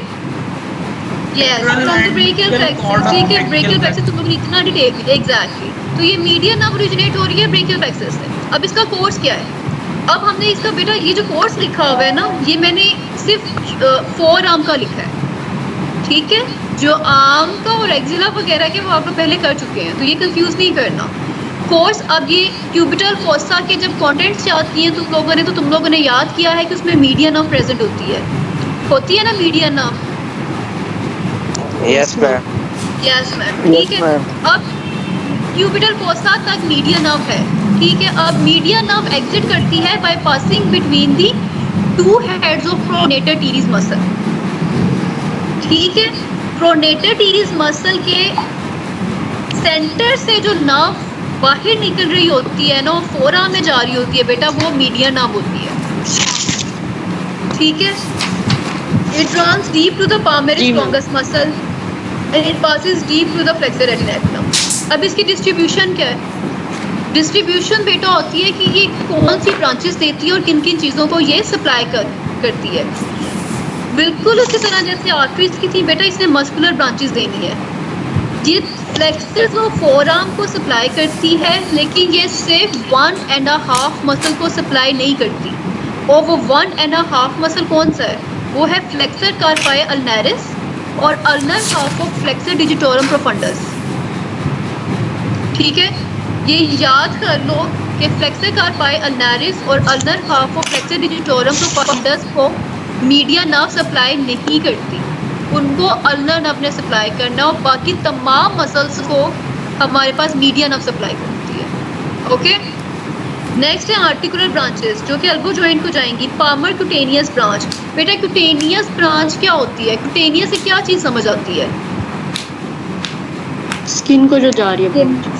yes, from the brachial plexus. ठीक है, ब्रेकियल प्लेक्सस तुम लोग ने इतना डिटेल दिया, एग्जैक्टली। तो ये मीडियन नर्व ओरिजिनेट हो रही है ब्रेकियल प्लेक्सस से। अब इसका कोर्स क्या है? अब हमने इसका बेटा ये जो कोर्स लिखा हुआ है ना, ये मैंने सिर्फ फोर आर्म का लिखा है। ठीक है, जो आर्म का और एक्सिला वगैरह के वो आप लोग पहले कर चुके हैं, तो ये कंफ्यूज नहीं करना। कोर्स अब ये क्यूबिटल फोसा के जब कंटेंट्स आती हैं तुम लोगों ने याद किया है कि उसमें मीडियन नर्व प्रेजेंट होती है ना median nerve. Yes ma'am yes ma'am, ठीक है। अब क्यूबिटल फोसा तक मीडियन नर्व है। ठीक है, अब मीडियन नर्व एग्जिट करती है bye passing between the to heads of pronator teres muscle. ठीक है, प्रोनेटर टीरिस मसल के सेंटर से जो नर्व बाहर निकल रही होती है ना, फोर आर्म में जा रही होती है बेटा, वो मीडियन नर्व होती है। ठीक है, it runs deep to the palmaris longus muscle and it passes deep to the flexor retinaculum. अब इसकी डिस्ट्रीब्यूशन क्या है? डिस्ट्रीब्यूशन बेटा होती है कि ये कौन सी ब्रांचेस देती है और किन किन चीज़ों को ये सप्लाई करती है। बिल्कुल उसी तरह जैसे आर्टरीज की थी बेटा, इसने मस्कुलर ब्रांचेस देनी है। ये फ्लेक्सर्स और फोर आर्म को सप्लाई करती है, लेकिन ये सिर्फ 1.5 मसल को सप्लाई नहीं करती। और वो 1.5 मसल कौन सा है? वो है फ्लेक्सर कार्पाई अल्नारिस और ulnar half of flexor digitorum profundis. ठीक है, ये याद कर लो कि फ्लेक्सर कार्पाई अल्नारिस और ulnar half of flexor digitorum profundus को मीडियन नर्व सप्लाई नहीं करती, उनको अल्नर नर्व ने सप्लाई करना, और बाकी तमाम मसल्स को हमारे पास मीडियन नर्व सप्लाई करती है। ओके, नेक्स्ट है आर्टिकुलर ब्रांचेस जो कि एल्बो जॉइंट को जाएंगी। Palmar cutaneous branch. बेटा क्यूटेनियस ब्रांच क्या होती है? क्यूटेनियस से क्या चीज़ समझ आती है? स्किन को जो जा रही है,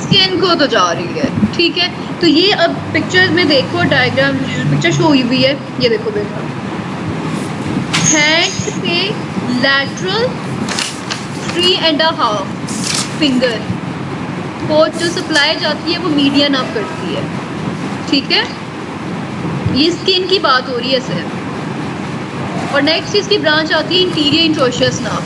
स्किन को तो जा रही है। ठीक है, तो ये अब पिक्चर में देखो, डायग्राम पिक्चर शो हुई हुई है, ये देखो बेटा। हैंड पे लैटरल 3.5 फिंगर को जो सप्लाई जाती है वो मीडियन नर्व करती है। ठीक है, ये स्किन की बात हो रही है सिर्फ। और नेक्स्ट इसकी ब्रांच आती है इंटीरियर इंट्रोशियस नर्व।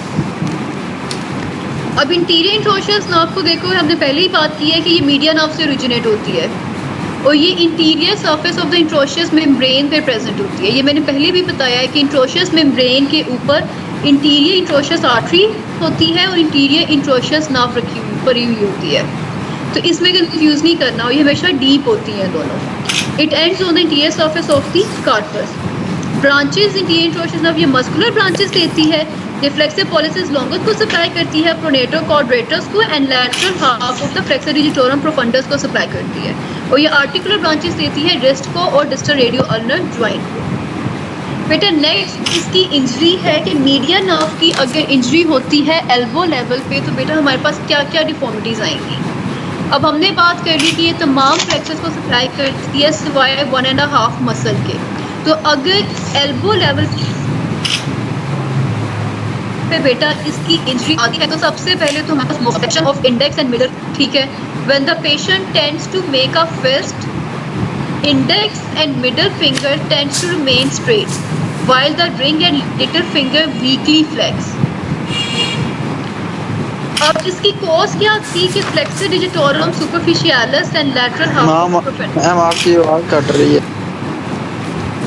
अब इंटीरियर इंट्रोशियस नर्व को देखो, हमने पहले ही बात की है कि ये मीडियन नर्व से ओरिजिनेट होती है और ये interior surface of the interosseous membrane पे प्रेजेंट होती है। ये मैंने पहले भी बताया है कि इंट्रोशियस मेम्ब्रेन के ऊपर इंटीरियर इंट्रोशियस आर्टरी होती है और इंटीरियर इंट्रोशियस नर्व पड़ी हुई होती है, तो इसमें कंफ्यूज नहीं करना, और ये हमेशा डीप होती हैं दोनों। It ends on the anterior surface of the carpus. Branches anterior interosseous nerve ये मस्कुलर ब्रांचेस देती है, ये फ्लेक्सर पॉलिसिस लॉन्गस को सप्लाई करती है, प्रोनेटर क्वाड्रेटस को, and lateral half of the flexor digitorum profundus को सप्लाई करती है, और ये आर्टिकुलर ब्रांचेस देती है रिस्ट को और डिस्टल रेडियो अल्नर ज्वाइंट को। बेटा नेक्स्ट इसकी इंजरी है कि मीडियन नर्व की अगर इंजरी होती है एल्बो लेवल पे, तो बेटा हमारे पास क्या क्या डिफॉर्मिटीज़ आएंगी। अब हमने बात कर ली कि ये तमाम फ्लेक्सर्स को सप्लाई करती है सिवाय 1.5 मसल के। तो अगर एल्बो लेवल पे बेटा इसकी इंजरी आती है, तो सबसे पहले तो हमारे पास मोसेक्शन ऑफ इंडेक्स एंड मिडल। ठीक है, when the patient tends to make a fist, index and middle finger tends to remain straight while the ring and little finger weakly flex. अब इसकी कॉज क्या थी कि flexor digitorum superficialis and lateral half profundis. Ma'am आपकी आवाज cut रही है।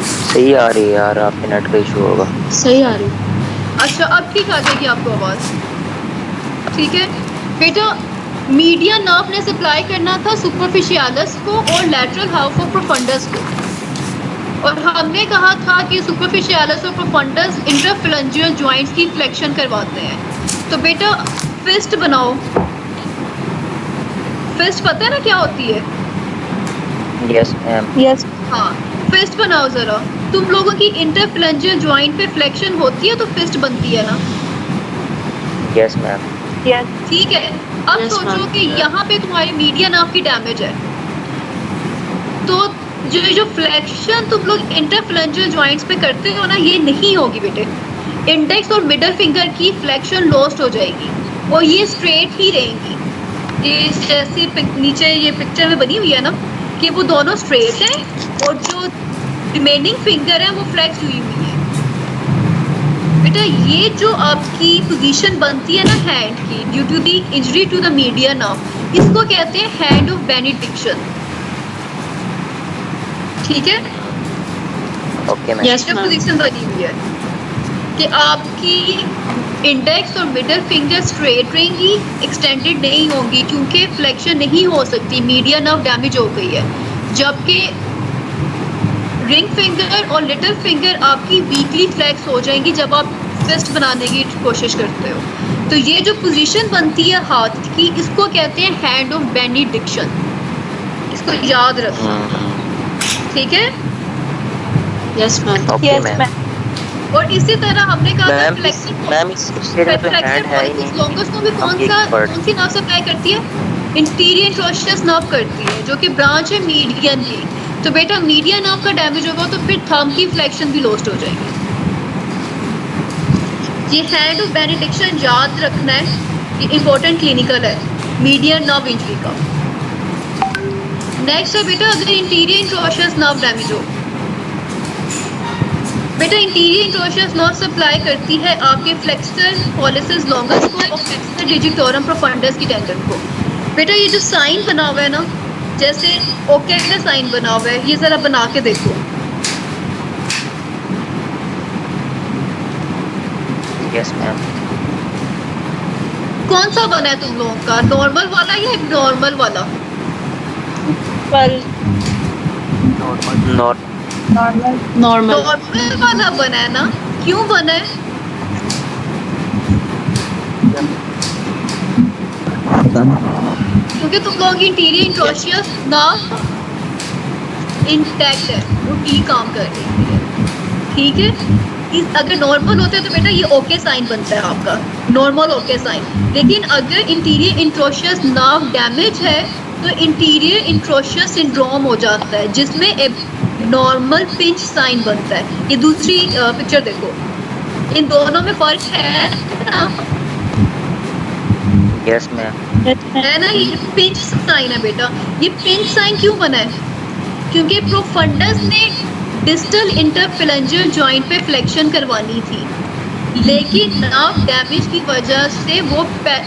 सही आ रही है यार, आपके नेट का इशू होगा। सही आ रही। अच्छा, अब ठीक आ जाएगी आपको आवाज़। ठीक है बेटा, मीडियन नर्व ने सप्लाई करना था सुपरफिशियलिस को और लैटरल हाफ ऑफ प्रोफंडस को, और हमने कहा था कि सुपरफिशियलिस और प्रोफंडस इंटरफेरेंजियल जॉइंट्स की फ्लेक्शन करवाते हैं। तो बेटा फिस्ट बनाओ। फिस्ट पता है ना क्या होती है? Yes ma'am. यस हाँ, फिस्ट बनाओ जरा। तुम लोगों की इंटरफेरेंजियल जॉइंट पे फ्लेक्शन होती है तो फिस्ट बनती है ना? Yes ma'am. यस ठीक है। अब Yes, सोचो ma'am. कि यहाँ पे तुम्हारी मीडियन नर्व की डैमेज है, तो जो फ्लेक्शन तुम लोग इंटरफ्लेंजियल जॉइंट्स पे करते हो ना, ये नहीं होगी बेटे। इंडेक्स और मिडल फिंगर की फ्लेक्शन लॉस्ट हो जाएगी और ये स्ट्रेट ही रहेंगी। ये जैसे नीचे ये पिक्चर में बनी हुई है ना, कि वो दोनों स्ट्रेट हैं और जो रिमेनिंग फिंगर है वो फ्लेक्स हुई हुई है। बेटा ये जो आपकी पोजीशन बनती है ना हैंड की, due to the injury to the median nerve, इसको कहते हैं हैंड ऑफ बेनेडिक्शन। ठीक है? Okay ma'am. Yes, जो ma'am. पोजीशन बनी हुई है कि आपकी इंडेक्स और मिडल फिंगर स्ट्रेट रहेंगी, एक्सटेंडेड नहीं होंगी, क्योंकि फ्लेक्शन नहीं हो सकती, मीडियन नर्व डैमेज हो गई है। जबकि रिंग फिंगर और लिटिल फिंगर आपकी वीकली फ्लेक्स हो जाएंगी जब आप फिस्ट बनाने की कोशिश करते हो। तो ये जो पोजीशन बनती है हाथ की, इसको कहते हैं हैंड ऑफ बेनेडिक्शन। इसको याद रखो, ठीक है? Yes ma'am. Okay yes ma'am. Ma'am और इसी तरह हमने कहा था मैम फ्लेक्सिबल मैम इस सिरे पे हैंड है ही नहीं। लॉन्गस को भी हम एक part- कौन सी नर्व सप्लाई करती है? इंटीरियर इंट्रोशियस नर्व करती है, जो कि ब्रांच है मीडियन की। तो बेटा मीडियन नर्व का डैमेज होगा तो फिर थंब की फ्लेक्शन भी लॉस्ट हो जाएगी। ये हैंड ऑफ बेनेडिक्शन याद रखना है, ये इंपॉर्टेंट क्लिनिकल है मीडियन नर्व इंजरी का। नेक्स्ट है बेटा, अगर इंटीरियर इंट्रोशियस नर्व डैमेज हो, बेटा इंटीरियर इंट्रोशियस नर्व सप्लाई करती है आपके फ्लेक्सर पॉलिसिस लॉन्गस को और फ्लेक्सर डिजिटोरम प्रोफंडस की टेंडन को। बेटा ये जो साइन बना हुआ है ना, जैसे ओके का साइन बना हुआ है, ये जरा बना के देखो। Yes ma'am. कौन सा बना है तुम लोगों का, नॉर्मल वाला या एब्नॉर्मल वाला? पर नॉर्मल। Normal normal. नॉर्मल वाला बना है ना? क्यों बना है? क्योंकि तुम लोगों की इंटीरियर इंट्रोशियस नर्व इंटैक्ट है, वो ठीक काम कर रही है। ठीक है? अगर नॉर्मल होते तो बेटा ये ओके साइन बनता है आपका, नॉर्मल ओके साइन। लेकिन अगर इंटीरियर इंट्रोशियस नर्व डैमेज है तो इंटीरियर इंट्रोशियस सिंड्रोम हो जाता है, जिसमें नॉर्मल पिंच साइन बनता है। ये दूसरी पिक्चर देखो, इन दोनों में फर्क है ना? Yes ma'am. है ना? ये पिंच साइन है बेटा। ये पिंच साइन क्यों बना है? क्योंकि प्रोफंडस ने डिस्टल इंटरफेरेंजियल जॉइंट पे फ्लेक्शन करवानी थी, लेकिन नर्व डैमेज की वजह से वो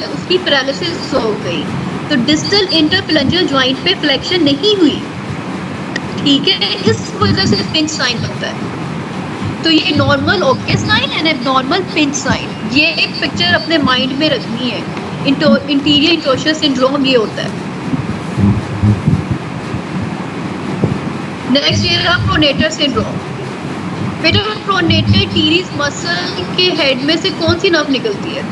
उसकी पैरालिसिस हो गई, तो डिस्टल इंटरफेरेंजियल जॉइंट पे फ्लेक्शन नहीं हुई। ठीक है? इस वजह से पिंच साइन बनता है। तो ये normal okay sign and abnormal pinch sign, ये एक पिक्चर अपने माइंड में रखनी है। इंटीरियर इंट्रोशियस सिंड्रोम ये होता है। नेक्स्ट ये रहा प्रोनेटर सिंड्रोम। बेटा प्रोनेटर टीरीज मसल के हेड में से कौन सी नर्व निकलती है?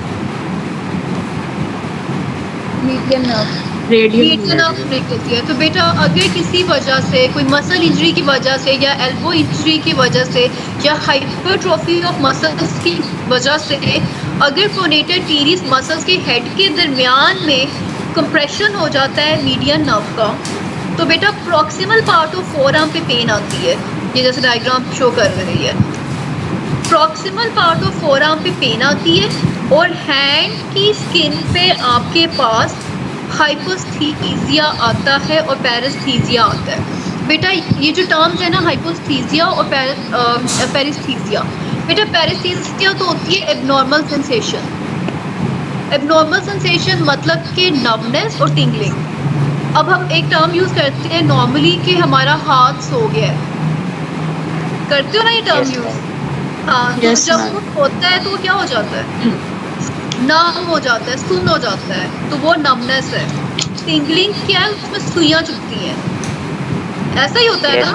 मीडियन नर्व मीडियन नर्व निकलती है। तो बेटा अगर किसी वजह से, कोई मसल इंजरी की वजह से या एल्बो इंजरी की वजह से या हाइपरट्रोफी ऑफ मसल्स की वजह से अगर प्रोनेटर टीरीज मसल्स के हेड के दरमियान में कंप्रेशन हो जाता है मीडियन नर्व का, तो बेटा प्रॉक्सिमल पार्ट ऑफ फोरआर्म पे पेन आती है। ये जैसे डायग्राम शो कर रही है, प्रॉक्सिमल पार्ट ऑफ फोरआर्म पे पेन आती है और हैंड की स्किन पे आपके पास हाइपोस्थीसिया आता है और पैरेस्थीसिया आता है। बेटा ये जो टर्म्स है ना, हाइपोस्थीसिया और पैरेस्थीसिया, बेटा पैरेस्थीसिया तो होती है एबनॉर्मल सेंसेशन। एबनॉर्मल सेंसेशन मतलब कि नर्वनेस और टिंगलिंग। अब हम एक टर्म यूज करते हैं नॉर्मली कि हमारा हाथ सो गया है, करते हो ना ये टर्म Yes, यूज? हाँ, तो Yes, जब ma'am. वो होता है तो वो क्या हो जाता है? नम हो जाता है, सुन्न हो जाता है, तो वो नमनेस है। टिंगलिंग क्या है, उसमें सुइयां चुभती हैं, ऐसा ही होता है ना।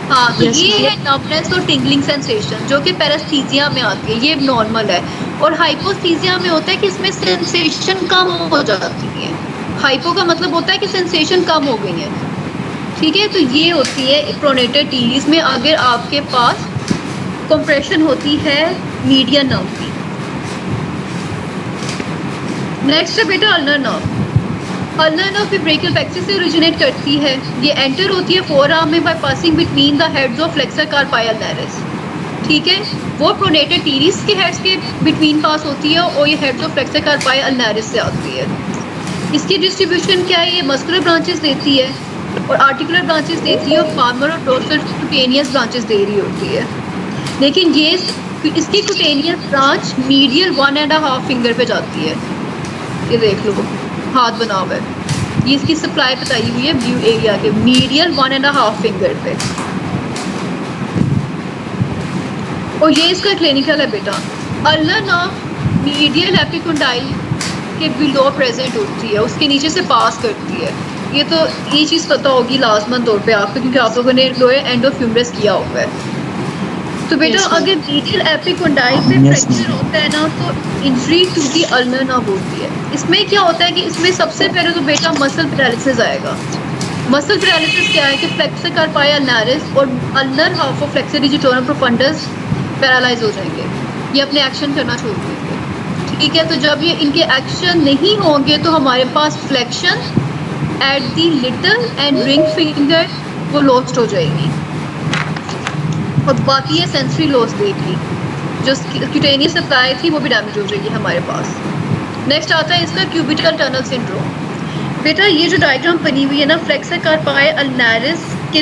हाँ, तो ये है नमनेस और टिंगलिंग सेंसेशन जो कि पैरेस्थीसिया में आती है, ये नॉर्मल है। और हाइपोस्थीसिया में होता है कि इसमें सेंसेशन कम हो जाती है। हाइपो का मतलब होता है कि सेंसेशन कम हो गई है, ठीक है। तो ये होती है प्रोनेटेड टीरीज में अगर आपके पास कंप्रेशन होती है मीडियन नर्व की। नेक्स्ट है बेटा अल्नर नर्व। अल्नर नर्व भी ब्रेकियल प्लेक्सस से ओरिजिनेट करती है। ये एंटर होती है फोरआर्म में by passing between the heads of flexor carpi ulnaris, ठीक है। वो प्रोनेटेड टीरीज के हेड्स के बिटवीन पास होती है और ये heads of flexor carpi ulnaris से आती है। इसकी डिस्ट्रीब्यूशन क्या है, ये मस्कुलर ब्रांचेस देती है और आर्टिकुलर ब्रांचेस देती है और फार्मर और डोर्सल क्यूटेनियस ब्रांचेस दे रही होती है। लेकिन ये इसकी क्यूटेनियस ब्रांच मीडियल 1.5 फिंगर पे जाती है। ये देख लो, हाथ बना हुआ है, ये इसकी सप्लाई बताई हुई है ब्लू एरिया के मीडियल 1.5 फिंगर पे। और ये इसका क्लिनिकल है बेटा। अल्नर नर्व मीडियल एपिकोंडाइल के बिलो प्रेजेंट होती है, उसके नीचे से पास करती है। ये चीज़ पता होगी लाजमन तौर पे आपको, क्योंकि आप लोगों ने लोअर एंडोफ्यूमरस किया हुआ है। तो बेटा अगर मीडियल एपिकोंडाइल पे फ्रैक्चर होता है ना, तो injury to the ulnar nerve होती है। इसमें क्या होता है कि इसमें सबसे पहले तो बेटा मसल पैरालिसिस आएगा। मसल पैरालिसिस क्या है कि फ्लेक्सर कार्पाई अल्नरिस और ulnar half of flexor digitorum profundis paralyse हो जाएंगे, ये अपने एक्शन करना छोड़ देंगे, ठीक है। तो जब ये इनके एक्शन नहीं होंगे तो हमारे पास flexion at the little and ring finger वो लॉस्ट हो जाएगी और बाकी ये सेंसरी लॉस देगी, जो क्यूटेनियस सप्लाई थी वो भी डैमेज हो जाएगी हमारे पास। नेक्स्ट आता है इसका क्यूबिटल टनल सिंड्रोम। बेटा ये जो डायग्राम बनी हुई है ना, फ्लेक्सर कार्पाई अल्नरिस के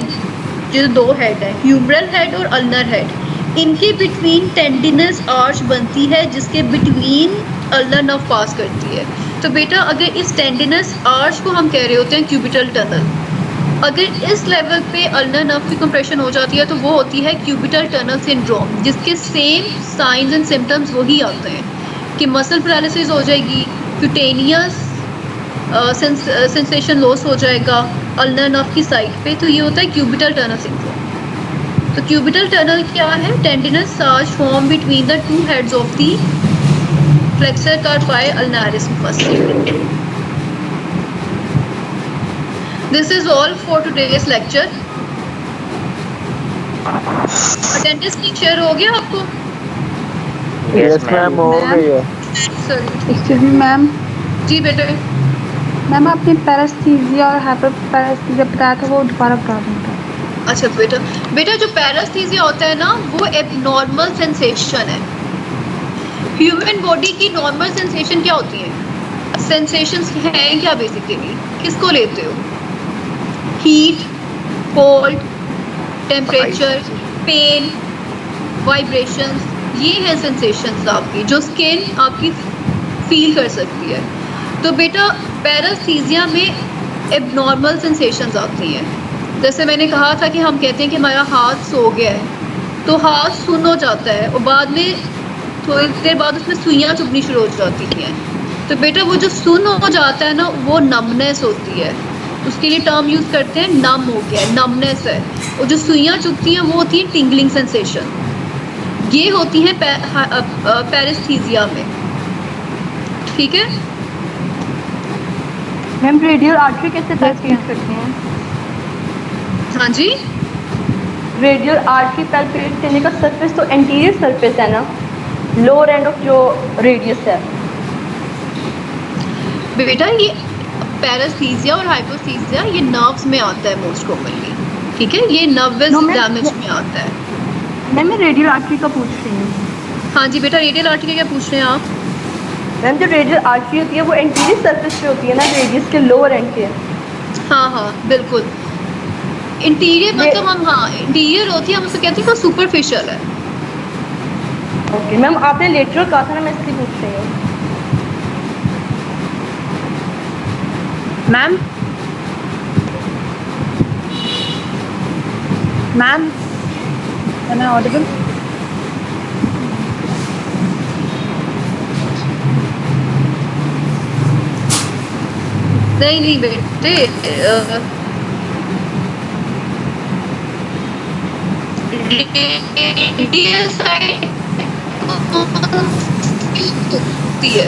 जो दो हेड है, ह्यूमरल हेड और अल्नर हेड, इनके बिटवीन टेंडिनस आर्च बनती है जिसके बिटवीन अल्नर नर्व पास करती है। तो बेटा अगर इस टेंडिनस आर्च को हम कह रहे होते हैं क्यूबिटल टनल, अगर इस लेवल पे अल्नर नर्व की कंप्रेशन हो जाती है तो वो होती है क्यूबिटल टनल सिंड्रोम, जिसके सेम साइंस एंड सिम्टम्स वही आते हैं कि मसल पैरालिसिस हो जाएगी, क्यूटेनियस सेंसेशन लॉस हो जाएगा अल्नर नर्व की साइड पे। तो ये होता है क्यूबिटल टनल सिंड्रोम। तो क्यूबिटल टनल क्या है, tendinous arch form between the two heads of the flexor carpi ulnaris muscle. This is all for today's lecture. Attendance की शेयर हो गया आपको? यस मैम, हो गई है। सॉरी। Excuse me ma'am. जी बेटे। मैम आपने पैरास्थीसिया और हाइपरपैरास्थीसिया बताया था, वो दोबारा बता दूँगा। अच्छा बेटा जो पैरास्थीसिया होता है ना, वो एबनॉर्मल सेंसेशन है। ह्यूमन बॉडी की नॉर्मल सेंसेशन क्या होती है? सेंसेशंस हैं क्या बेसिकली? किसको लेते हो? Heat, cold, temperature, pain, vibrations, ये हैं सेंसेशंस आपकी जो स्किन आपकी फील कर सकती है। तो बेटा पैरास्थीसिया में एबनॉर्मल सेंसेशंस आती हैं। जैसे मैंने कहा था कि हम कहते हैं कि हमारा हाथ सो गया है, तो हाथ सुन्न हो जाता है और बाद में थोड़ी देर बाद उसमें सुइयां चुभनी शुरू हो जाती हैं। तो बेटा वो जो सुन्न हो जाता है ना, वो नमनेस होती है, उसके लिए टर्म यूज़ करते हैं नम हो गया है, नमनेस है। और जो सुइयां चुभती हैं वो होती है टिंगलिंग सेंसेशन, ये होती हैं पैरास्थीसिया में, ठीक है। मैम रेडियल आर्टरी कैसे पैल्पेट करते हैं? हाँ जी, रेडियल आर्टरी पैल्पेट करने का सरफेस तो एंटीरियर सरफेस है ना, लोअर एंड ऑफ जो रेडियस है। बेटा ये पैरास्थीसिया और हाइपोस्थीसिया ये नर्व्स में आता है मोस्ट कॉमनली, ठीक है, ये नर्वस डैमेज में आता है। मैं रेडियल आर्टरी का पूछ रही हूँ। हाँ जी बेटा, रेडियल आर्टरी का क्या पूछ रहे हैं आप? मैम जो रेडियल आर्टरी होती है वो एंटीरियर सरफेस पे होती है ना, रेडियस के लोअर एंड के। हाँ बिल्कुल, इंटीरियर मतलब हम, हाँ इंटीरियर होती है, हम उसे कहते हैं कि सुपरफिशियल है। ओके मैम, आपने लेटरल कहा था ना, मैं इसलिए पूछ रही हूँ। Ma'am am I audible? नहीं नहीं बेटे रेडियल साइड होती है